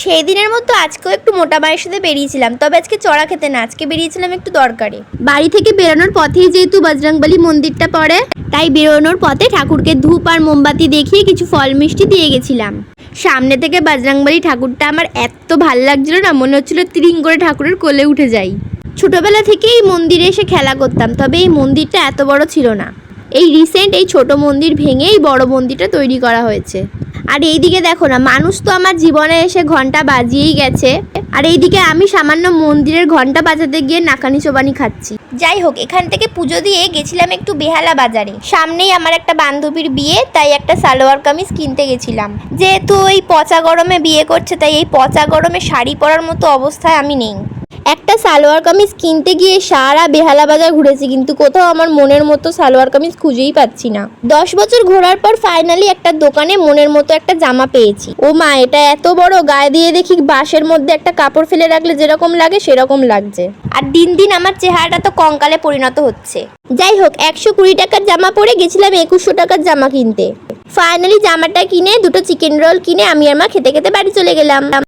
সেই দিনের মতো আজকেও একটু মোটা মায়ের সাথে বেরিয়েছিলাম, তবে আজকে চড়া খেতে না, আজকে বেরিয়েছিলাম একটু দরকারে। বাড়ি থেকে বেরোনোর পথেই যেহেতু বজরংবলী মন্দিরটা পড়ে, তাই বেরোনোর পথে ঠাকুরকে ধূপ আর মোমবাতি দেখিয়ে কিছু ফল মিষ্টি দিয়ে গেছিলাম। সামনে থেকে বজরংবলী ঠাকুরটা আমার এত ভাল লাগছিল না, মনে হচ্ছিল তিরিং করে ঠাকুরের কোলে উঠে যাই। ছোটবেলা থেকেই এই মন্দিরে এসে খেলা করতাম, তবে এই মন্দিরটা এত বড় ছিল না। এই রিসেন্ট এই ছোট মন্দির ভেঙে এই বড় মন্দিরটা তৈরি করা হয়েছে। আর এইদিকে দেখো না, মানুষ তো আমার জীবনে এসে ঘন্টা বাজিয়েই গেছে, আর এইদিকে আমি সামান্য মন্দিরের ঘন্টা বাজাতে গিয়ে নাকানি চোবানি খাচ্ছি। যাই হোক, এখান থেকে পুজো দিয়ে গেছিলাম একটু বেহালা বাজারে। সামনেই আমার একটা বান্ধবীর বিয়ে, তাই একটা সালোয়ার কামিজ কিনতে গেছিলাম। যেহেতু এই পচা গরমে বিয়ে করছে, তাই এই পচা গরমে শাড়ি পরার মতো অবস্থায় আমি নেই। একটা সালোয়ার কামিজ কিনতে গিয়ে সারা বেহালা বাজার ঘুরেছি, কিন্তু কোথাও আমার মনের মতো সালোয়ার কামিজ খুঁজেই পাচ্ছি না। 10 বছর ঘোরার পর ফাইনালি একটা দোকানে মনের মতো একটা জামা পেয়েছি। ও মা, এটা এত বড়! গায়ে দিয়ে দেখি বাঁশের মধ্যে একটা কাপড় ফেলে রাখলে যেরকম লাগে সেরকম লাগছে। আর দিন দিন আমার চেহারাটা তো কঙ্কালে পরিণত হচ্ছে। যাই হোক, 120 টাকার জামা পরে গেছিলাম 2100 টাকার জামা কিনতে। ফাইনালি জামাটা কিনে দুটো চিকেন রোল কিনে আমি আর মা খেতে খেতে বাড়ি চলে গেলাম।